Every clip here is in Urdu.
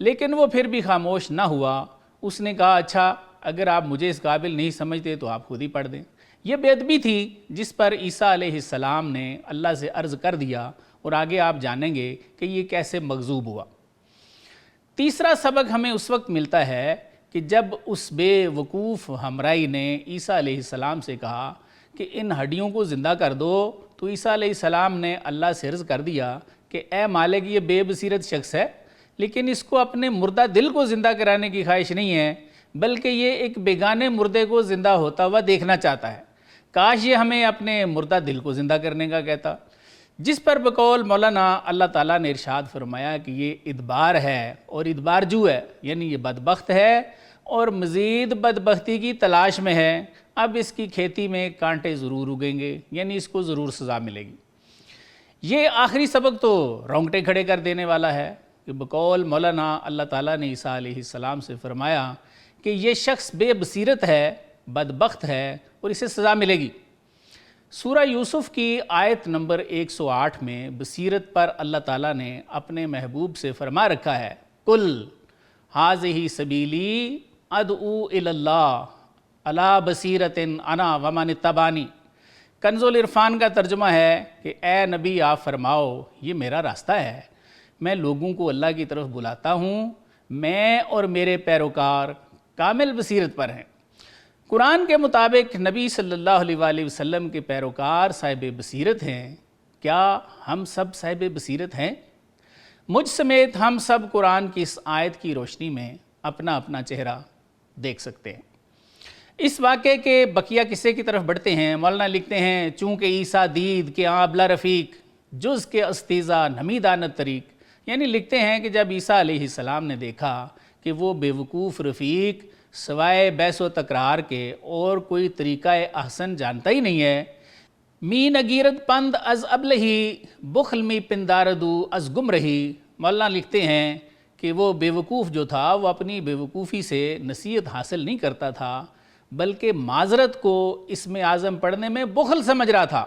لیکن وہ پھر بھی خاموش نہ ہوا۔ اس نے کہا اچھا اگر آپ مجھے اس قابل نہیں سمجھتے تو آپ خود ہی پڑھ دیں۔ یہ بے ادبی تھی جس پر عیسیٰ علیہ السلام نے اللہ سے عرض کر دیا، اور آگے آپ جانیں گے کہ یہ کیسے مغضوب ہوا۔ تیسرا سبق ہمیں اس وقت ملتا ہے کہ جب اس بے وقوف ہمرائی نے عیسیٰ علیہ السلام سے کہا کہ ان ہڈیوں کو زندہ کر دو، تو عیسیٰ علیہ السلام نے اللہ سے عرض کر دیا کہ اے مالک یہ بے بصیرت شخص ہے، لیکن اس کو اپنے مردہ دل کو زندہ کرانے کی خواہش نہیں ہے، بلکہ یہ ایک بیگانے مردے کو زندہ ہوتا ہوا دیکھنا چاہتا ہے۔ کاش یہ ہمیں اپنے مردہ دل کو زندہ کرنے کا کہتا۔ جس پر بقول مولانا اللہ تعالیٰ نے ارشاد فرمایا کہ یہ ادبار ہے اور ادبار جو ہے، یعنی یہ بدبخت ہے اور مزید بدبختی کی تلاش میں ہے۔ اب اس کی کھیتی میں کانٹے ضرور اگیں گے، یعنی اس کو ضرور سزا ملے گی۔ یہ آخری سبق تو رونگٹے کھڑے کر دینے والا ہے کہ بقول مولانا اللہ تعالیٰ نے عیسیٰ علیہ السلام سے فرمایا کہ یہ شخص بے بصیرت ہے، بدبخت ہے اور اسے سزا ملے گی۔ سورہ یوسف کی آیت نمبر 108 میں بصیرت پر اللہ تعالیٰ نے اپنے محبوب سے فرما رکھا ہے، قُلْ هَٰذِهِ سَبِيلِي أَدْعُو إِلَى اللَّهِ عَلَىٰ بَصِيرَةٍ أَنَا وَمَنِ اتَّبَعَنِي۔ کنز العرفان کا ترجمہ ہے کہ اے نبی آپ فرماؤ یہ میرا راستہ ہے، میں لوگوں کو اللہ کی طرف بلاتا ہوں، میں اور میرے پیروکار کامل بصیرت پر ہیں۔ قرآن کے مطابق نبی صلی اللہ علیہ وآلہ وسلم کے پیروکار صاحب بصیرت ہیں۔ کیا ہم سب صاحب بصیرت ہیں؟ مجھ سمیت ہم سب قرآن کی اس آیت کی روشنی میں اپنا اپنا چہرہ دیکھ سکتے ہیں۔ اس واقعے کے بقیہ قصے کی طرف بڑھتے ہیں۔ مولانا لکھتے ہیں چونکہ عیسیٰ دید کہ آبلا رفیق جز کے استیزا نمی دانت طریق، یعنی لکھتے ہیں کہ جب عیسیٰ علیہ السلام نے دیکھا کہ وہ بے وقوف رفیق سوائے بحث و تکرار کے اور کوئی طریقہ احسن جانتا ہی نہیں ہے، می نگیرت پند از ابلہی بخل می پنداردو از گم رہی۔ مولانا لکھتے ہیں کہ وہ بے وقوف جو تھا وہ اپنی بے وقوفی سے نصیحت حاصل نہیں کرتا تھا، بلکہ معذرت کو اسم اعظم پڑھنے میں بخل سمجھ رہا تھا۔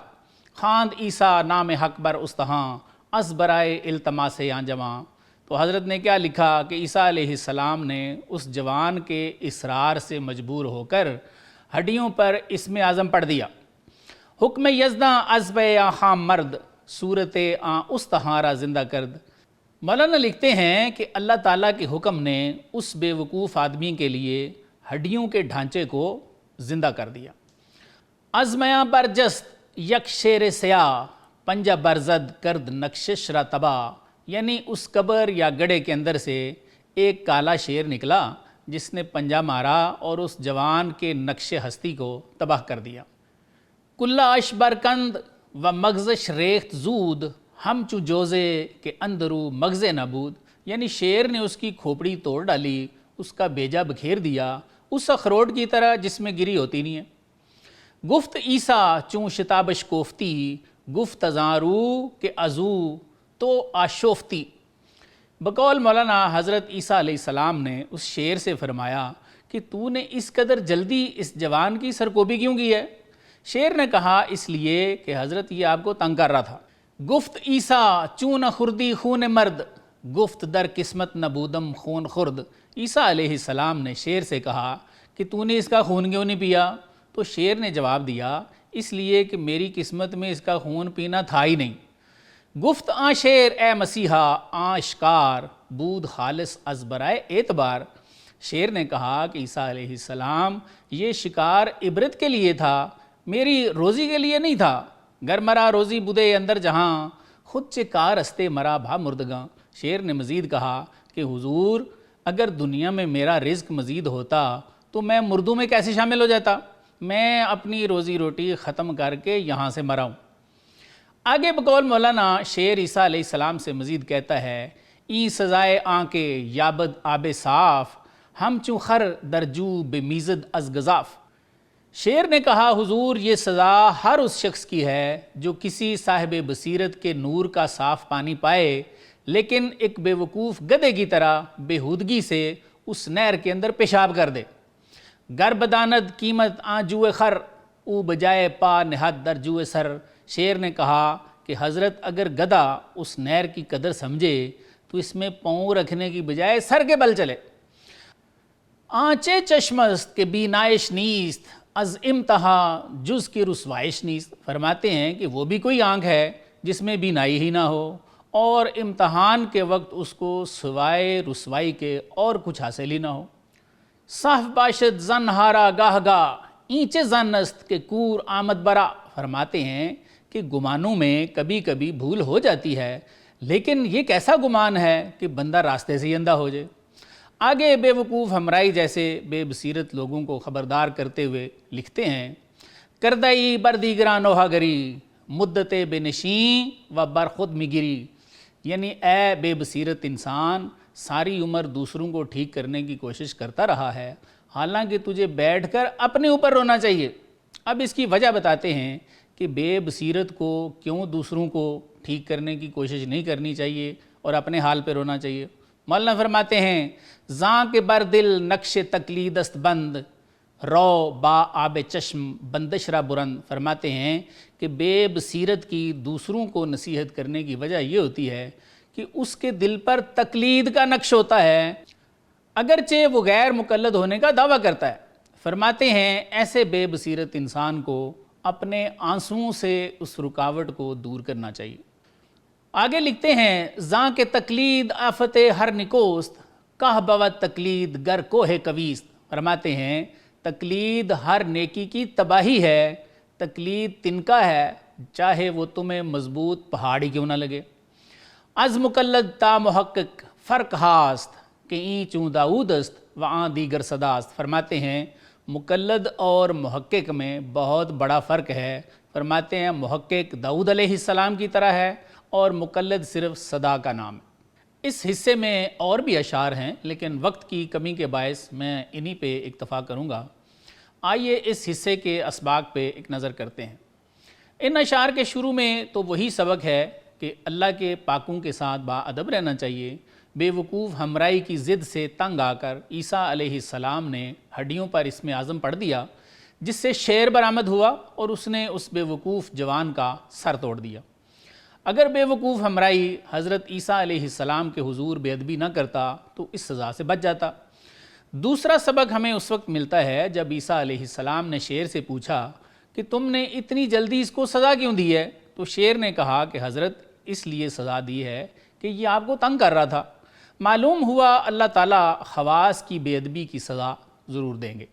خواند عیسیٰ نام حق بر استہاں از برائے التماس آنجواں۔ تو حضرت نے کیا لکھا کہ عیسیٰ علیہ السلام نے اس جوان کے اصرار سے مجبور ہو کر ہڈیوں پر اسم اعظم پڑھ دیا۔ حکم یزداں از بے آں خام مرد صورت آں استہارا زندہ کرد۔ مولانا لکھتے ہیں کہ اللہ تعالیٰ کے حکم نے اس بے وقوف آدمی کے لیے ہڈیوں کے ڈھانچے کو زندہ کر دیا۔ ازمیاں برجست یک شیر سیاہ پنجہ برزد کرد نقشش را تباہ، یعنی اس قبر یا گڑھے کے اندر سے ایک کالا شیر نکلا جس نے پنجہ مارا اور اس جوان کے نقش ہستی کو تباہ کر دیا۔ کلہ اش برکند و مغزش ریخت زود ہم چو جوزے کے اندرو مغز نبود، یعنی شیر نے اس کی کھوپڑی توڑ ڈالی، اس کا بیجا بکھیر دیا اس اخروٹ کی طرح جس میں گری ہوتی نہیں ہے۔ گفت عیسیٰ چون شتابش کوفتی گفت ازارو کہ ازو تو آشوفتی۔ بقول مولانا حضرت عیسیٰ علیہ السلام نے اس شیر سے فرمایا کہ تو نے اس قدر جلدی اس جوان کی سرکوبی کیوں کی ہے؟ شیر نے کہا اس لیے کہ حضرت یہ آپ کو تنگ کر رہا تھا۔ گفت عیسیٰ چون خردی خون مرد گفت در قسمت نبودم خون خرد۔ عیسیٰ علیہ السلام نے شیر سے کہا کہ تو نے اس کا خون کیوں نہیں پیا؟ تو شیر نے جواب دیا اس لیے کہ میری قسمت میں اس کا خون پینا تھا ہی نہیں۔ گفت آں شیر اے مسیحا آں اشکار بود خالص از برائے اعتبار۔ شیر نے کہا کہ عیسیٰ علیہ السلام یہ شکار عبرت کے لیے تھا، میری روزی کے لیے نہیں تھا۔ گر مرا روزی بدے اندر جہاں خود چکار استے مرا بھا مردگاں۔ شیر نے مزید کہا کہ حضور اگر دنیا میں میرا رزق مزید ہوتا تو میں مردوں میں کیسے شامل ہو جاتا؟ میں اپنی روزی روٹی ختم کر کے یہاں سے مرا ہوں۔ آگے بقول مولانا شیر عیسیٰ علیہ السلام سے مزید کہتا ہے این سزائے آنکے یابد آب صاف ہم چوں خر درجو بمیزد از گزاف۔ شیر نے کہا حضور یہ سزا ہر اس شخص کی ہے جو کسی صاحب بصیرت کے نور کا صاف پانی پائے لیکن ایک بے وقوف گدھے کی طرح بےہودگی سے اس نہر کے اندر پیشاب کر دے۔ گر بداند قیمت آں جوئے خر او بجائے پا نہاد در جوئے سر۔ شیر نے کہا کہ حضرت اگر گدھا اس نہر کی قدر سمجھے تو اس میں پاؤں رکھنے کی بجائے سر کے بل چلے۔ آنچے چشمست کے بینائش نیست از امتہا جز کی رسوائش نیست، فرماتے ہیں کہ وہ بھی کوئی آنکھ ہے جس میں بینائی ہی نہ ہو، اور امتحان کے وقت اس کو سوائے رسوائی کے اور کچھ حاصل ہی نہ ہو۔ صف باشد زن ہارا گاہ گاہ اینچے زن است کہ کور آمد برا، فرماتے ہیں کہ گمانوں میں کبھی کبھی بھول ہو جاتی ہے، لیکن یہ کیسا گمان ہے کہ بندہ راستے سے ہی اندھا ہو جائے۔ آگے بے وقوف ہمرائی جیسے بے بصیرت لوگوں کو خبردار کرتے ہوئے لکھتے ہیں، کردئی بردیگراں نوحہ گری مدت بے نشیں و برخود مگری، یعنی اے بے بصیرت انسان، ساری عمر دوسروں کو ٹھیک کرنے کی کوشش کرتا رہا ہے، حالانکہ تجھے بیٹھ کر اپنے اوپر رونا چاہیے۔ اب اس کی وجہ بتاتے ہیں کہ بے بصیرت کو کیوں دوسروں کو ٹھیک کرنے کی کوشش نہیں کرنی چاہیے اور اپنے حال پہ رونا چاہیے۔ مولانا فرماتے ہیں، زاں کے بر دل نقش تقلید است بند رو با آب چشم بندش را برند، فرماتے ہیں کہ بے بصیرت کی دوسروں کو نصیحت کرنے کی وجہ یہ ہوتی ہے کہ اس کے دل پر تقلید کا نقش ہوتا ہے، اگرچہ وہ غیر مقلد ہونے کا دعویٰ کرتا ہے۔ فرماتے ہیں ایسے بے بصیرت انسان کو اپنے آنسوؤں سے اس رکاوٹ کو دور کرنا چاہیے۔ آگے لکھتے ہیں، زاں کے تقلید آفت ہر نکوست کہ بود تقلید گر کوہ کویست، فرماتے ہیں تقلید ہر نیکی کی تباہی ہے، تقلید تنکا ہے چاہے وہ تمہیں مضبوط پہاڑی کیوں نہ لگے۔ از مقلد تا محقق فرق ہاست کہ این چوں داؤد است و آن دیگر صداست، فرماتے ہیں مقلد اور محقق میں بہت بڑا فرق ہے۔ فرماتے ہیں محقق داؤد علیہ السلام کی طرح ہے اور مقلد صرف صدا کا نام ہے۔ اس حصے میں اور بھی اشعار ہیں، لیکن وقت کی کمی کے باعث میں انہی پہ اکتفا کروں گا۔ آئیے اس حصے کے اسباق پہ ایک نظر کرتے ہیں۔ ان اشعار کے شروع میں تو وہی سبق ہے کہ اللہ کے پاکوں کے ساتھ با ادب رہنا چاہیے۔ بے وقوف ہمرائی کی ضد سے تنگ آ کر عیسیٰ علیہ السلام نے ہڈیوں پر اسم اعظم پڑھ دیا، جس سے شیر برآمد ہوا اور اس نے اس بے وقوف جوان کا سر توڑ دیا۔ اگر بے وقوف ہمرائی حضرت عیسیٰ علیہ السلام کے حضور بے ادبی نہ کرتا تو اس سزا سے بچ جاتا۔ دوسرا سبق ہمیں اس وقت ملتا ہے جب عیسیٰ علیہ السلام نے شیر سے پوچھا کہ تم نے اتنی جلدی اس کو سزا کیوں دی ہے؟ تو شیر نے کہا کہ حضرت اس لیے سزا دی ہے کہ یہ آپ کو تنگ کر رہا تھا۔ معلوم ہوا اللہ تعالیٰ خواص کی بے ادبی کی سزا ضرور دیں گے۔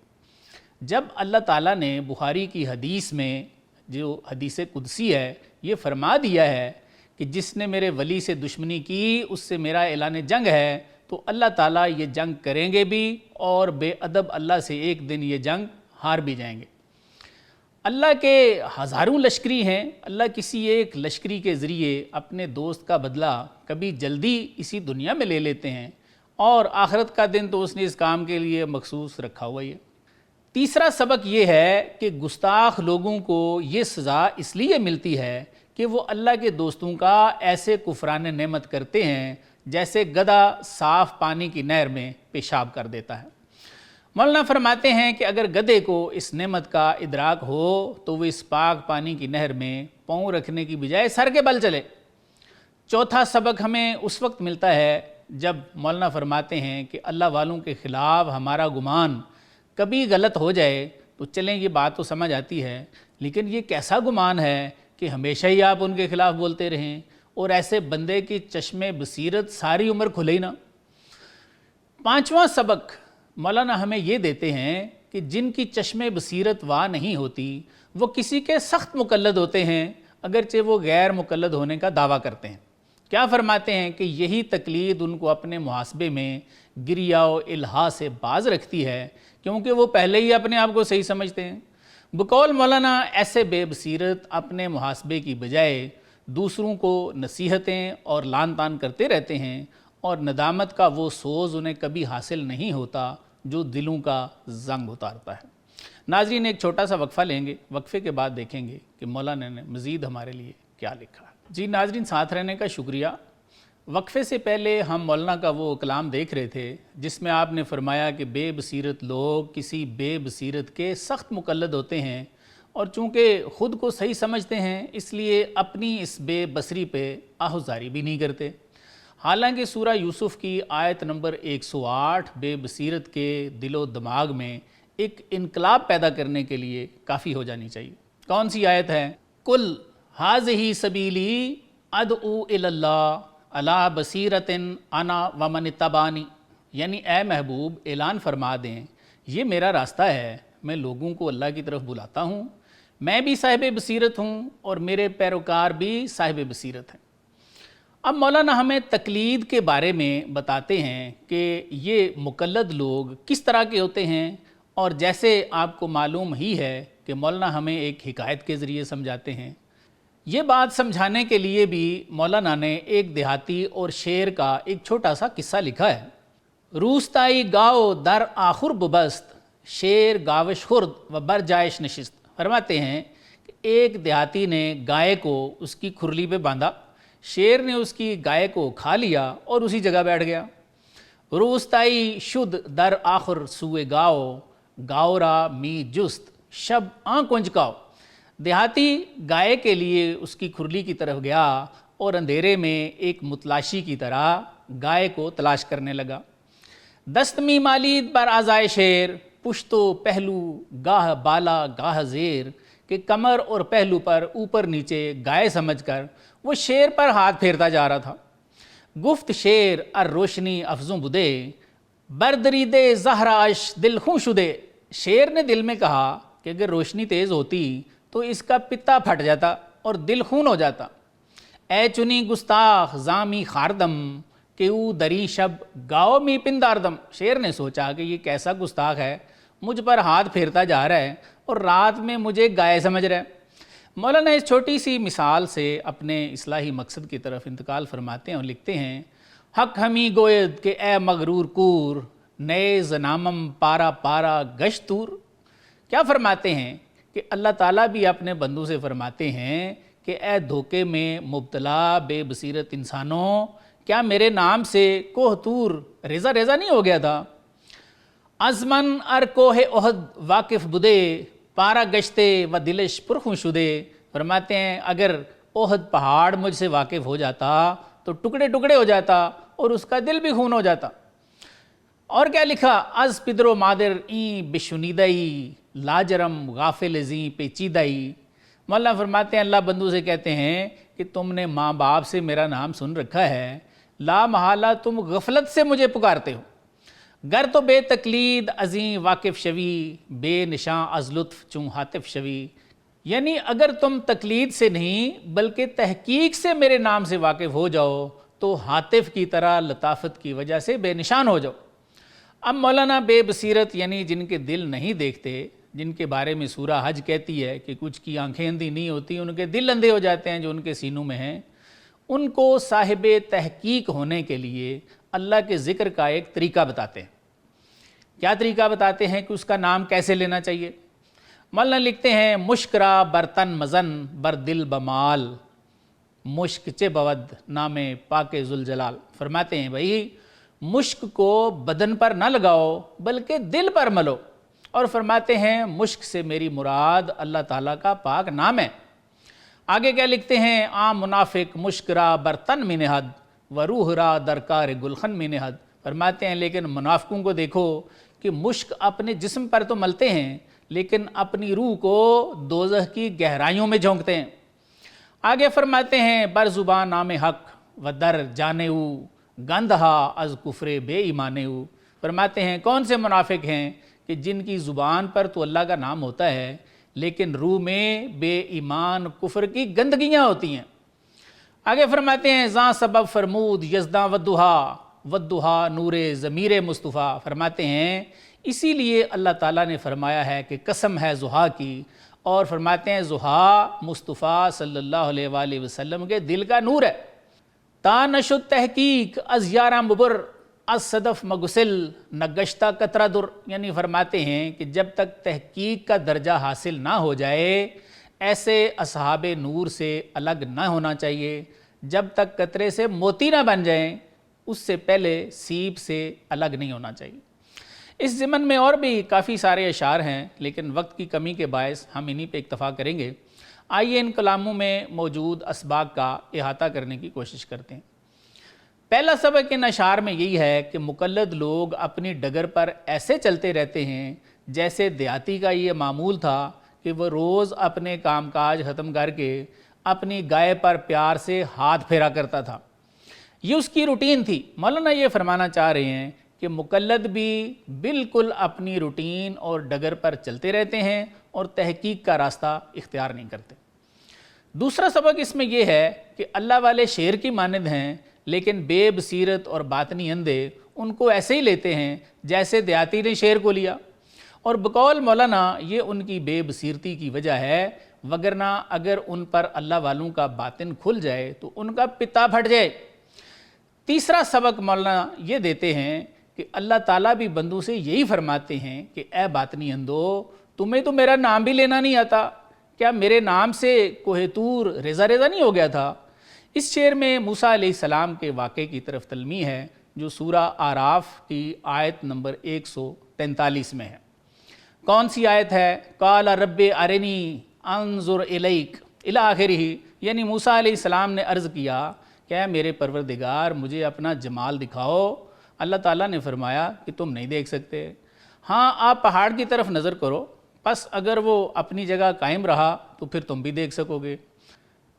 جب اللہ تعالیٰ نے بخاری کی حدیث میں جو حدیث قدسی ہے یہ فرما دیا ہے کہ جس نے میرے ولی سے دشمنی کی اس سے میرا اعلان جنگ ہے، تو اللہ تعالیٰ یہ جنگ کریں گے بھی اور بے ادب اللہ سے ایک دن یہ جنگ ہار بھی جائیں گے۔ اللہ کے ہزاروں لشکری ہیں، اللہ کسی ایک لشکری کے ذریعے اپنے دوست کا بدلہ کبھی جلدی اسی دنیا میں لے لیتے ہیں، اور آخرت کا دن تو اس نے اس کام کے لیے مخصوص رکھا ہوا ہے۔ تیسرا سبق یہ ہے کہ گستاخ لوگوں کو یہ سزا اس لیے ملتی ہے کہ وہ اللہ کے دوستوں کا ایسے کفران نعمت کرتے ہیں جیسے گدھا صاف پانی کی نہر میں پیشاب کر دیتا ہے۔ مولانا فرماتے ہیں کہ اگر گدھے کو اس نعمت کا ادراک ہو تو وہ اس پاک پانی کی نہر میں پاؤں رکھنے کی بجائے سر کے بل چلے۔ چوتھا سبق ہمیں اس وقت ملتا ہے جب مولانا فرماتے ہیں کہ اللہ والوں کے خلاف ہمارا گمان کبھی غلط ہو جائے تو چلیں یہ بات تو سمجھ آتی ہے، لیکن یہ کیسا گمان ہے کہ ہمیشہ ہی آپ ان کے خلاف بولتے رہیں اور ایسے بندے کی چشم بصیرت ساری عمر کھلے ہی نہ۔ پانچواں سبق مولانا ہمیں یہ دیتے ہیں کہ جن کی چشم بصیرت واہ نہیں ہوتی وہ کسی کے سخت مقلد ہوتے ہیں، اگرچہ وہ غیر مقلد ہونے کا دعویٰ کرتے ہیں۔ کیا فرماتے ہیں کہ یہی تقلید ان کو اپنے محاسبے میں گریہ و الہا سے باز رکھتی ہے، کیونکہ وہ پہلے ہی اپنے آپ کو صحیح سمجھتے ہیں۔ بقول مولانا ایسے بے بصیرت اپنے محاسبے کی بجائے دوسروں کو نصیحتیں اور لان تان کرتے رہتے ہیں، اور ندامت کا وہ سوز انہیں کبھی حاصل نہیں ہوتا جو دلوں کا زنگ اتارتا ہے۔ ناظرین ایک چھوٹا سا وقفہ لیں گے، وقفے کے بعد دیکھیں گے کہ مولانا نے مزید ہمارے لیے کیا لکھا ہے۔ جی ناظرین ساتھ رہنے کا شکریہ۔ وقفے سے پہلے ہم مولانا کا وہ کلام دیکھ رہے تھے جس میں آپ نے فرمایا کہ بے بصیرت لوگ کسی بے بصیرت کے سخت مقلد ہوتے ہیں، اور چونکہ خود کو صحیح سمجھتے ہیں اس لیے اپنی اس بے بصری پہ آہوزاری بھی نہیں کرتے۔ حالانکہ سورہ یوسف کی آیت نمبر 108 بے بصیرت کے دل و دماغ میں ایک انقلاب پیدا کرنے کے لیے کافی ہو جانی چاہیے۔ کون سی آیت ہے؟ کل ھذہ سبیلی ادعو الی اللہ علی بصیرۃ انا ومن اتبعنی، یعنی اے محبوب اعلان فرما دیں یہ میرا راستہ ہے، میں لوگوں کو اللہ کی طرف بلاتا ہوں، میں بھی صاحب بصیرت ہوں اور میرے پیروکار بھی صاحب بصیرت ہیں۔ اب مولانا ہمیں تقلید کے بارے میں بتاتے ہیں کہ یہ مقلد لوگ کس طرح کے ہوتے ہیں، اور جیسے آپ کو معلوم ہی ہے کہ مولانا ہمیں ایک حکایت کے ذریعے سمجھاتے ہیں۔ یہ بات سمجھانے کے لیے بھی مولانا نے ایک دیہاتی اور شعر کا ایک چھوٹا سا قصہ لکھا ہے۔ روستائی گاؤ در آخر ببست، شیر گاوش خرد و بر جائش نشست۔ فرماتے ہیں کہ ایک دیہاتی نے گائے کو اس کی کھرلی پہ باندھا، شیر نے اس کی گائے کو کھا لیا اور اسی جگہ بیٹھ گیا۔ روستائی شد در آخر سوئے گاؤ، گاؤ را می جست شب آن کنجکاؤ۔ دیہاتی گائے کے لیے اس کی کھرلی کی طرف گیا اور اندھیرے میں ایک متلاشی کی طرح گائے کو تلاش کرنے لگا۔ دست می مالید بر آزائے شیر، پشتو پہلو گاہ بالا گاہ زیر، کہ کمر اور پہلو پر اوپر نیچے گائے سمجھ کر وہ شیر پر ہاتھ پھیرتا جا رہا تھا۔ گفت شیر ار روشنی افزوں بدے، بردریدے زہراش دل خوں شدے۔ شیر نے دل میں کہا کہ اگر روشنی تیز ہوتی تو اس کا پتا پھٹ جاتا اور دل خون ہو جاتا۔ اے چنی گستاخ زامی خاردم، کہ او دری شب گاؤ می پنداردم۔ شیر نے سوچا کہ یہ کیسا گستاخ ہے، مجھ پر ہاتھ پھیرتا جا رہا ہے اور رات میں مجھے گائے سمجھ رہا ہے۔ مولانا اس چھوٹی سی مثال سے اپنے اصلاحی مقصد کی طرف انتقال فرماتے ہیں اور لکھتے ہیں، حق ہمی گوید کہ اے مغرور کور، نئے زنامم پارا پارا گشتور۔ کیا فرماتے ہیں کہ اللہ تعالیٰ بھی اپنے بندوں سے فرماتے ہیں کہ اے دھوکے میں مبتلا بے بصیرت انسانوں، کیا میرے نام سے کوہ طور ریزہ ریزہ نہیں ہو گیا تھا؟ ازمن ار کوہ احد واقف بدے، پارا گشتے و دلش پرخوں شدے۔ فرماتے ہیں اگر احد پہاڑ مجھ سے واقف ہو جاتا تو ٹکڑے ٹکڑے ہو جاتا اور اس کا دل بھی خون ہو جاتا۔ اور کیا لکھا؟ از پدر و مادر این بشنیدئی، لاجرم غافل زیں پیچیدئی۔ مولانا فرماتے ہیں اللہ بندو سے کہتے ہیں کہ تم نے ماں باپ سے میرا نام سن رکھا ہے، لا محالہ تم غفلت سے مجھے پکارتے ہو۔ گر تو بے تقلید ازیں واقف شوی، بے نشاں از لطف چون حاطف شوی۔ یعنی اگر تم تقلید سے نہیں بلکہ تحقیق سے میرے نام سے واقف ہو جاؤ تو حاطف کی طرح لطافت کی وجہ سے بے نشان ہو جاؤ۔ اب مولانا بے بصیرت یعنی جن کے دل نہیں دیکھتے، جن کے بارے میں سورہ حج کہتی ہے کہ کچھ کی آنکھیں اندھی نہیں ہوتی، ان کے دل اندھے ہو جاتے ہیں جو ان کے سینوں میں ہیں، ان کو صاحب تحقیق ہونے کے لیے اللہ کے ذکر کا ایک طریقہ بتاتے ہیں۔ کیا طریقہ بتاتے ہیں کہ اس کا نام کیسے لینا چاہیے؟ مولانا لکھتے ہیں مشکرا برتن مزن بر دل بمال، مشک چے بود نام پاک ذوالجلال۔ فرماتے ہیں بھائی مشک کو بدن پر نہ لگاؤ بلکہ دل پر ملو، اور فرماتے ہیں مشک سے میری مراد اللہ تعالیٰ کا پاک نام ہے۔ آگے کیا لکھتے ہیں؟ عام منافق مشکرا برتن میں نہد و روح را درکار گلخن میں نہد۔ فرماتے ہیں لیکن منافقوں کو دیکھو کہ مشک اپنے جسم پر تو ملتے ہیں لیکن اپنی روح کو دوزخ کی گہرائیوں میں جھونکتے ہیں۔ آگے فرماتے ہیں بر زبان نام حق و در جانے گندھا از کفر بے ایمانے۔ فرماتے ہیں کون سے منافق ہیں کہ جن کی زبان پر تو اللہ کا نام ہوتا ہے لیکن روح میں بے ایمان کفر کی گندگیاں ہوتی ہیں۔ آگے فرماتے ہیں زاں سبب فرمود یزداں ودہا نور ضمیر مصطفیٰ۔ فرماتے ہیں اسی لیے اللہ تعالیٰ نے فرمایا ہے کہ قسم ہے ضحیٰ کی، اور فرماتے ہیں ضحیٰ مصطفیٰ صلی اللہ علیہ وآلہ وسلم کے دل کا نور ہے۔ تا نشد تحقیق از یارہ مبر از صدف مگسل نگشتہ قطرہ در۔ یعنی فرماتے ہیں کہ جب تک تحقیق کا درجہ حاصل نہ ہو جائے ایسے اصحاب نور سے الگ نہ ہونا چاہیے، جب تک قطرے سے موتی نہ بن جائیں اس سے پہلے سیب سے الگ نہیں ہونا چاہیے۔ اس ضمن میں اور بھی کافی سارے اشعار ہیں لیکن وقت کی کمی کے باعث ہم انہی پہ اکتفا کریں گے۔ آئیے ان کلاموں میں موجود اسباق کا احاطہ کرنے کی کوشش کرتے ہیں۔ پہلا سبق ان اشعار میں یہی ہے کہ مقلد لوگ اپنی ڈگر پر ایسے چلتے رہتے ہیں جیسے دیہاتی کا یہ معمول تھا کہ وہ روز اپنے کام کاج ختم کر کے اپنی گائے پر پیار سے ہاتھ پھیرا کرتا تھا، یہ اس کی روٹین تھی۔ مولانا یہ فرمانا چاہ رہے ہیں کہ مقلد بھی بالکل اپنی روٹین اور ڈگر پر چلتے رہتے ہیں اور تحقیق کا راستہ اختیار نہیں کرتے۔ دوسرا سبق اس میں یہ ہے کہ اللہ والے شیر کی مانند ہیں، لیکن بے بصیرت اور باطنی اندھے ان کو ایسے ہی لیتے ہیں جیسے دیہاتی نے شیر کو لیا، اور بقول مولانا یہ ان کی بے بصیرتی کی وجہ ہے، وگرنہ اگر ان پر اللہ والوں کا باطن کھل جائے تو ان کا پتا پھٹ جائے۔ تیسرا سبق مولانا یہ دیتے ہیں کہ اللہ تعالیٰ بھی بندوں سے یہی فرماتے ہیں کہ اے باطنی اندھو، تمہیں تو میرا نام بھی لینا نہیں آتا، کیا میرے نام سے کوہ طور ریزہ ریزہ نہیں ہو گیا تھا؟ اس شعر میں موسیٰ علیہ السلام کے واقعے کی طرف تلمیح ہے جو سورہ اعراف کی آیت نمبر 143 میں ہے۔ کون سی آیت ہے؟ قال رب ارنی انظر الیک الی آخرہ، یعنی موسیٰ علیہ السلام نے عرض کیا کہ اے میرے پروردگار مجھے اپنا جمال دکھاؤ۔ اللہ تعالیٰ نے فرمایا کہ تم نہیں دیکھ سکتے، ہاں آپ پہاڑ کی طرف نظر کرو، پس اگر وہ اپنی جگہ قائم رہا تو پھر تم بھی دیکھ سکو گے۔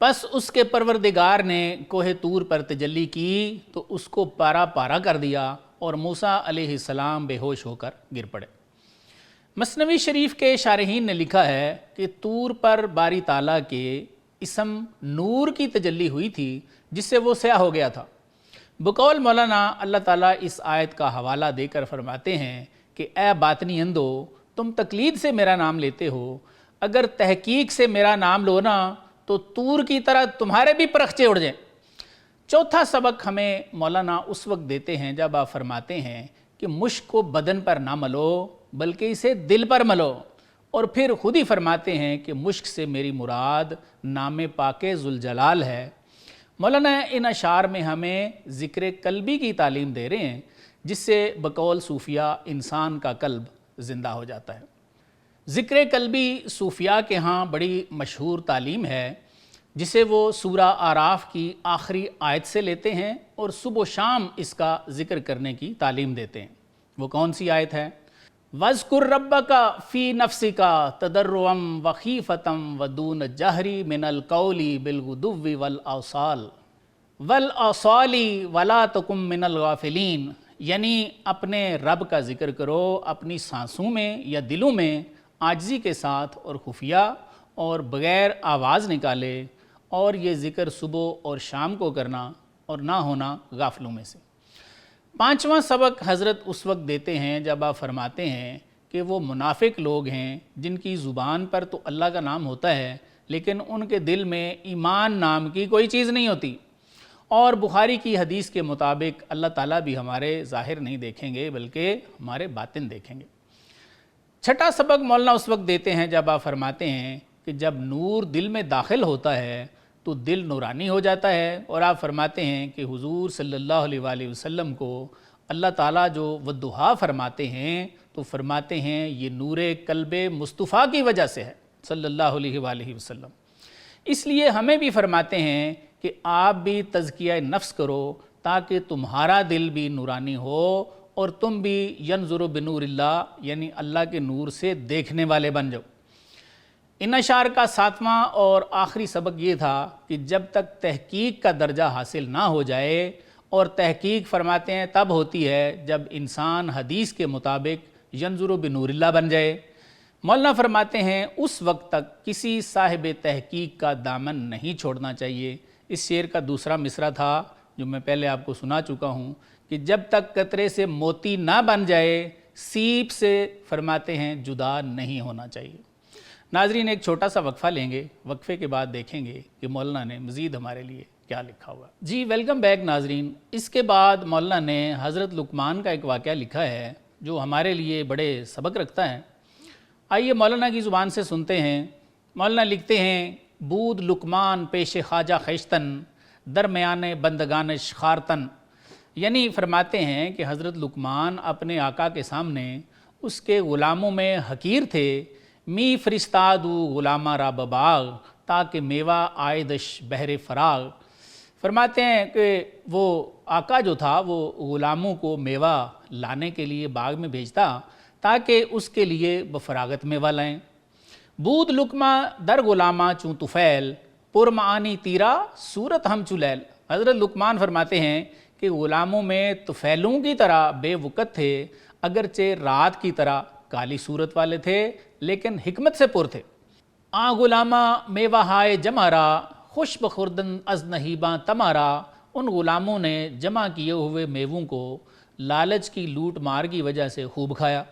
پس اس کے پروردگار نے کوہ طور پر تجلی کی تو اس کو پارا پارا کر دیا اور موسیٰ علیہ السلام بے ہوش ہو کر گر پڑے۔ مثنوی شریف کے شارحین نے لکھا ہے کہ طور پر باری تعالیٰ کے اسم نور کی تجلی ہوئی تھی جس سے وہ سیاہ ہو گیا تھا۔ بقول مولانا اللہ تعالیٰ اس آیت کا حوالہ دے کر فرماتے ہیں کہ اے باطنی اندھو، تم تقلید سے میرا نام لیتے ہو، اگر تحقیق سے میرا نام لو نا تو طور کی طرح تمہارے بھی پرخچے اڑ جائیں۔ چوتھا سبق ہمیں مولانا اس وقت دیتے ہیں جب آپ فرماتے ہیں کہ مشک کو بدن پر نہ ملو بلکہ اسے دل پر ملو، اور پھر خود ہی فرماتے ہیں کہ مشک سے میری مراد نام پاک ذوالجلال ہے۔ مولانا ان اشعار میں ہمیں ذکر قلبی کی تعلیم دے رہے ہیں جس سے بقول صوفیہ انسان کا قلب زندہ ہو جاتا ہے۔ ذکر قلبی صوفیہ کے ہاں بڑی مشہور تعلیم ہے جسے وہ سورہ اعراف کی آخری آیت سے لیتے ہیں اور صبح و شام اس کا ذکر کرنے کی تعلیم دیتے ہیں۔ وہ کون سی آیت ہے؟ وَاذْكُرْ رَبَّكَ فِي نَفْسِكَ تَضَرُّعًا وَخِيفَةً وَدُونَ الجَّهْرِ مِنَ الْقَوْلِ بِالْغُدُوِّ وَالْآصَالِ وَلَا تَكُن مِّنَ الْغَافِلِينَ، یعنی اپنے رب کا ذکر کرو اپنی سانسوں میں یا دلوں میں عاجزی کے ساتھ اور خفیہ اور بغیر آواز نکالے، اور یہ ذکر صبح اور شام کو کرنا اور نہ ہونا غافلوں میں سے۔ پانچواں سبق حضرت اس وقت دیتے ہیں جب آپ فرماتے ہیں کہ وہ منافق لوگ ہیں جن کی زبان پر تو اللہ کا نام ہوتا ہے لیکن ان کے دل میں ایمان نام کی کوئی چیز نہیں ہوتی، اور بخاری کی حدیث کے مطابق اللہ تعالیٰ بھی ہمارے ظاہر نہیں دیکھیں گے بلکہ ہمارے باطن دیکھیں گے۔ چھٹا سبق مولانا اس وقت دیتے ہیں جب آپ فرماتے ہیں کہ جب نور دل میں داخل ہوتا ہے تو دل نورانی ہو جاتا ہے، اور آپ فرماتے ہیں کہ حضور صلی اللہ علیہ وآلہ وسلم کو اللہ تعالیٰ جو والضحیٰ فرماتے ہیں تو فرماتے ہیں یہ نور قلب مصطفیٰ کی وجہ سے ہے صلی اللہ علیہ وآلہ وسلم۔ اس لیے ہمیں بھی فرماتے ہیں کہ آپ بھی تزکیہ نفس کرو تاکہ تمہارا دل بھی نورانی ہو اور تم بھی ینظر بنور اللہ یعنی اللہ کے نور سے دیکھنے والے بن جاؤ۔ ان اشعار کا ساتواں اور آخری سبق یہ تھا کہ جب تک تحقیق کا درجہ حاصل نہ ہو جائے، اور تحقیق فرماتے ہیں تب ہوتی ہے جب انسان حدیث کے مطابق ینظر بنور اللہ بن جائے، مولانا فرماتے ہیں اس وقت تک کسی صاحب تحقیق کا دامن نہیں چھوڑنا چاہیے۔ اس شعر کا دوسرا مصرع تھا جو میں پہلے آپ کو سنا چکا ہوں کہ جب تک قطرے سے موتی نہ بن جائے سیپ سے فرماتے ہیں جدا نہیں ہونا چاہیے۔ ناظرین ایک چھوٹا سا وقفہ لیں گے، وقفے کے بعد دیکھیں گے کہ مولانا نے مزید ہمارے لیے کیا لکھا ہوا۔ جی ویلکم بیک ناظرین۔ اس کے بعد مولانا نے حضرت لقمان کا ایک واقعہ لکھا ہے جو ہمارے لیے بڑے سبق رکھتا ہے۔ آئیے مولانا کی زبان سے سنتے ہیں۔ مولانا لکھتے ہیں بود لقمان پیش خواجہ خیشتن درمیان بندگانش خارتن، یعنی فرماتے ہیں کہ حضرت لقمان اپنے آقا کے سامنے اس کے غلاموں میں حقیر تھے۔ می فرستادو غلامہ را بباغ تاکہ میوہ آئدش بہر فراغ، فرماتے ہیں کہ وہ آقا جو تھا وہ غلاموں کو میوہ لانے کے لیے باغ میں بھیجتا تاکہ اس کے لیے بفراغت میوہ لائیں۔ بود لکمہ در غلامہ چوں طفیل پرمعانی تیرا صورت ہم چلیل۔ حضرت لقمان فرماتے ہیں کہ غلاموں میں طفیلوں کی طرح بے وقت تھے، اگرچہ رات کی طرح کالی صورت والے تھے لیکن حکمت سے پر تھے۔ آ غلامہ میوہ ہائے جمارا خوش بخوردن از نہیباں تمارا۔ ان غلاموں نے جمع کیے ہوئے میووں کو لالچ کی لوٹ مار کی وجہ سے خوب کھایا۔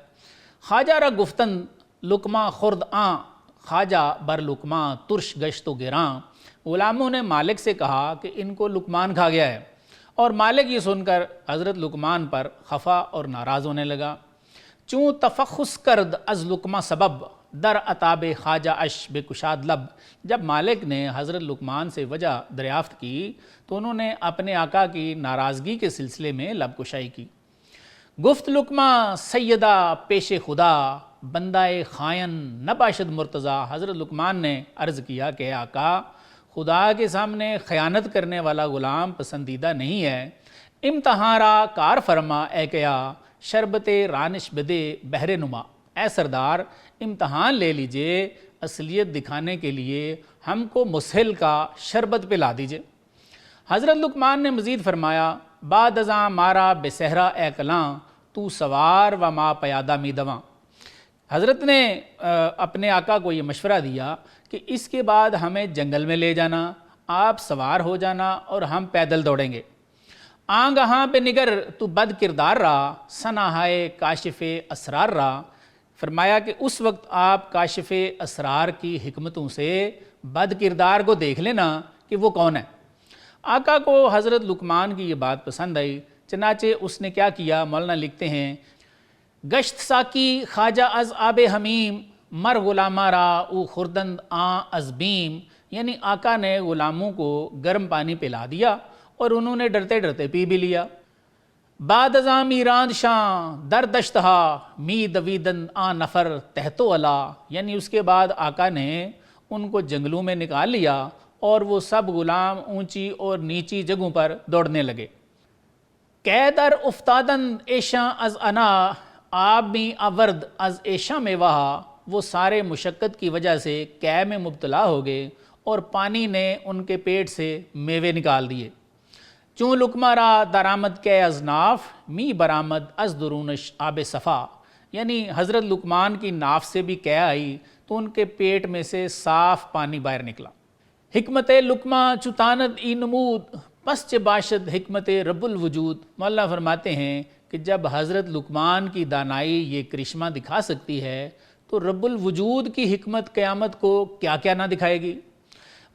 خواجہ را گفتن لقمہ خورد آں خواجہ بر لقمہ ترش گشت و گراں۔ غلاموں نے مالک سے کہا کہ ان کو لقمان کھا گیا ہے، اور مالک یہ سن کر حضرت لقمان پر خفا اور ناراض ہونے لگا۔ چوں تفخص کرد از لقمہ سبب در عطاب خواجہ اش بے کشاد لب۔ جب مالک نے حضرت لقمان سے وجہ دریافت کی تو انہوں نے اپنے آقا کی ناراضگی کے سلسلے میں لب کشائی کی۔ گفت لقمہ سیدہ پیش خدا بندہ خائن نہ باشد مرتضیٰ۔ حضرت لقمان نے عرض کیا کہ آقا، خدا کے سامنے خیانت کرنے والا غلام پسندیدہ نہیں ہے۔ امتحان را کار فرما اے کیا شربت رانش بدے بہر نما۔ اے سردار، امتحان لے لیجئے، اصلیت دکھانے کے لیے ہم کو مسہل کا شربت پلا دیجئے۔ حضرت لقمان نے مزید فرمایا، بعد ازاں مارا بے صحرا اے کلاں تو سوار و ما پیادہ می دواں۔ حضرت نے اپنے آقا کو یہ مشورہ دیا کہ اس کے بعد ہمیں جنگل میں لے جانا، آپ سوار ہو جانا اور ہم پیدل دوڑیں گے۔ آنگہاں پہ نگر تو بد کردار رہا سناہائے کاشف اسرار رہا۔ فرمایا کہ اس وقت آپ کاشف اسرار کی حکمتوں سے بد کردار کو دیکھ لینا کہ وہ کون ہے۔ آقا کو حضرت لقمان کی یہ بات پسند آئی، چنانچہ اس نے کیا کیا؟ مولانا لکھتے ہیں، گشت ساکی خواجہ از آب حمیم مر غلامہ را او خوردند آں از بیم۔ یعنی آقا نے غلاموں کو گرم پانی پلا دیا اور انہوں نے ڈرتے ڈرتے پی بھی لیا۔ بعد ازاں میراند شاں در دشتہا می دویدن آ نفر تحتو علا۔ یعنی اس کے بعد آقا نے ان کو جنگلوں میں نکال لیا اور وہ سب غلام اونچی اور نیچی جگہوں پر دوڑنے لگے۔ کہ در افتادن ایشاں از انا آب می آورد از ایشاں میں وہا۔ وہ سارے مشقت کی وجہ سے قے میں مبتلا ہو گئے اور پانی نے ان کے پیٹ سے میوے نکال دیے۔ چوں لقمہ را درآمد کے از ناف می برآمد از درونش آب صفا۔ یعنی حضرت لقمان کی ناف سے بھی قے آئی تو ان کے پیٹ میں سے صاف پانی باہر نکلا۔ حکمت لقمہ چتاند ای نمود پس چ باشد حکمت رب الوجود۔ مولانا فرماتے ہیں کہ جب حضرت لقمان کی دانائی یہ کرشمہ دکھا سکتی ہے تو رب الوجود کی حکمت قیامت کو کیا کیا نہ دکھائے گی۔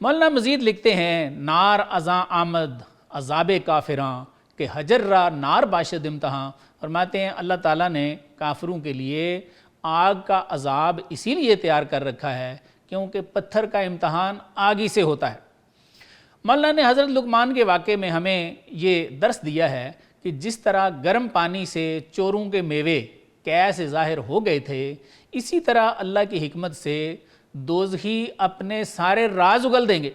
مولانا مزید لکھتے ہیں، نار ازاں آمد عذاب کافراں کہ حجر را نار باشد امتحان۔ فرماتے ہیں اللہ تعالیٰ نے کافروں کے لیے آگ کا عذاب اسی لیے تیار کر رکھا ہے کیونکہ پتھر کا امتحان آگ ہی سے ہوتا ہے۔ مولانا نے حضرت لقمان کے واقعے میں ہمیں یہ درس دیا ہے کہ جس طرح گرم پانی سے چوروں کے میوے قے سے ظاہر ہو گئے تھے، اسی طرح اللہ کی حکمت سے دوزخی اپنے سارے راز اگل دیں گے۔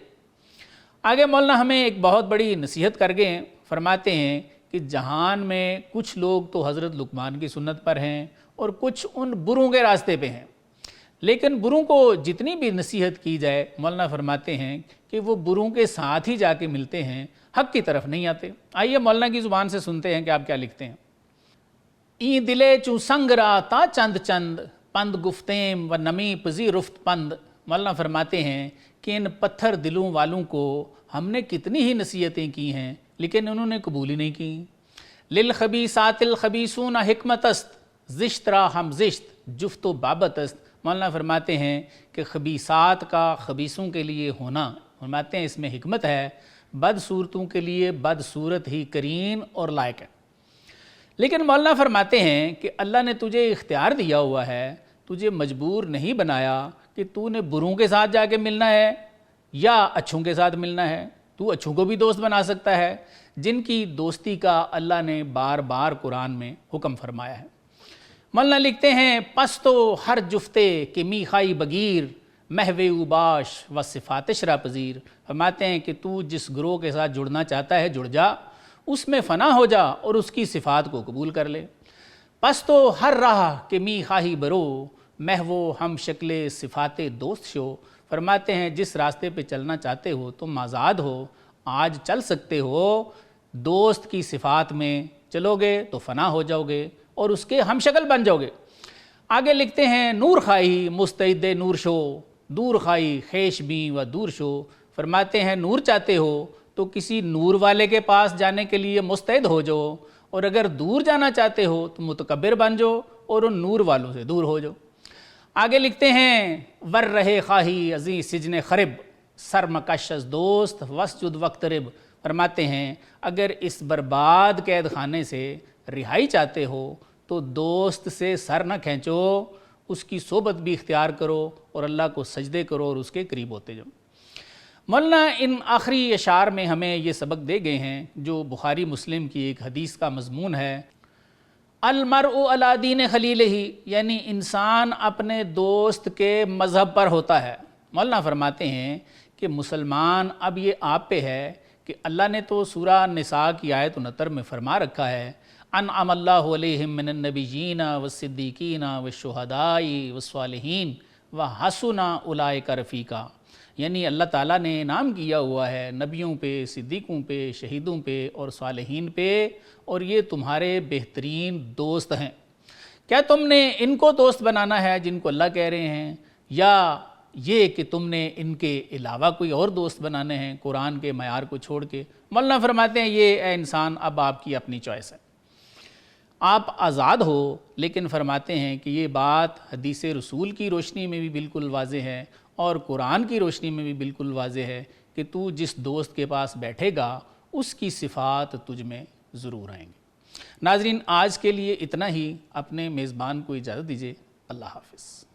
آگے مولانا ہمیں ایک بہت بڑی نصیحت کر گئے، فرماتے ہیں کہ جہان میں کچھ لوگ تو حضرت لقمان کی سنت پر ہیں اور کچھ ان بروں کے راستے پہ ہیں، لیکن بروں کو جتنی بھی نصیحت کی جائے مولانا فرماتے ہیں کہ وہ بروں کے ساتھ ہی جا کے ملتے ہیں، حق کی طرف نہیں آتے۔ آئیے مولانا کی زبان سے سنتے ہیں کہ آپ کیا لکھتے ہیں۔ این دلے چوں سنگ را تا چند چند پند گفتیم و نمی پذیرفت پند۔ مولانا فرماتے ہیں کہ ان پتھر دلوں والوں کو ہم نے کتنی ہی نصیحتیں کی ہیں لیکن انہوں نے قبول ہی نہیں کی۔ للخبیثات الخبیثون حکمت است زشت را ہم زشت جفت و بابت است۔ مولانا فرماتے ہیں کہ خبیثات کا خبیثوں کے لیے ہونا، فرماتے ہیں اس میں حکمت ہے، بد صورتوں کے لیے بد صورت ہی کرین اور لائق ہے۔ لیکن مولانا فرماتے ہیں کہ اللہ نے تجھے اختیار دیا ہوا ہے، تجھے مجبور نہیں بنایا کہ تو نے بروں کے ساتھ جا کے ملنا ہے یا اچھوں کے ساتھ ملنا ہے۔ تو اچھوں کو بھی دوست بنا سکتا ہے، جن کی دوستی کا اللہ نے بار بار قرآن میں حکم فرمایا ہے۔ مولانا لکھتے ہیں، پس تو ہر جفتے کہ می خائی بگیر محو اوباش و صفات شرح پذیر، فرماتے ہیں کہ تو جس گروہ کے ساتھ جڑنا چاہتا ہے جڑ جا، اس میں فنا ہو جا اور اس کی صفات کو قبول کر لے۔ پس تو ہر راہ کہ می خواہی برو، محو ہم شکل صفات دوست شو، فرماتے ہیں جس راستے پہ چلنا چاہتے ہو تم آزاد ہو، آج چل سکتے ہو، دوست کی صفات میں چلو گے تو فنا ہو جاؤ گے اور اس کے ہم شکل بن جاؤ گے۔ آگے لکھتے ہیں نور خواہی مستعد نور شو، دور خواہی خیش بھی و دور شو، فرماتے ہیں نور چاہتے ہو تو کسی نور والے کے پاس جانے کے لیے مستعد ہو جاؤ، اور اگر دور جانا چاہتے ہو تو متکبر بن جاؤ اور ان نور والوں سے دور ہو جاؤ۔ آگے لکھتے ہیں ور رہے خواہی ازیں سجن خرب، سر مکش از دوست وسجد وقترب، فرماتے ہیں اگر اس برباد قید خانے سے رہائی چاہتے ہو تو دوست سے سر نہ کھینچو، اس کی صحبت بھی اختیار کرو اور اللہ کو سجدے کرو اور اس کے قریب ہوتے جاؤ۔ مولانا ان آخری اشعار میں ہمیں یہ سبق دے گئے ہیں جو بخاری مسلم کی ایک حدیث کا مضمون ہے، المرء علی دین خلیلہ، یعنی انسان اپنے دوست کے مذہب پر ہوتا ہے۔ مولانا فرماتے ہیں کہ مسلمان اب یہ آپ پہ ہے کہ اللہ نے تو سورہ نساء کی آیت 69 میں فرما رکھا ہے، انعم اللہ علیہم من النبیین والصدیقین والشہداء والصالحین وحسن اولئک رفیقا، یعنی اللہ تعالیٰ نے انعام کیا ہوا ہے نبیوں پہ، صدیقوں پہ، شہیدوں پہ اور صالحین پہ، اور یہ تمہارے بہترین دوست ہیں۔ کیا تم نے ان کو دوست بنانا ہے جن کو اللہ کہہ رہے ہیں، یا یہ کہ تم نے ان کے علاوہ کوئی اور دوست بنانے ہیں قرآن کے معیار کو چھوڑ کے؟ مولانا فرماتے ہیں یہ اے انسان اب آپ کی اپنی چوائس ہے، آپ آزاد ہو، لیکن فرماتے ہیں کہ یہ بات حدیث رسول کی روشنی میں بھی بالکل واضح ہے اور قرآن کی روشنی میں بھی بالکل واضح ہے کہ تو جس دوست کے پاس بیٹھے گا اس کی صفات تجھ میں ضرور آئیں گے۔ ناظرین آج کے لیے اتنا ہی، اپنے میزبان کو اجازت دیجیے، اللہ حافظ۔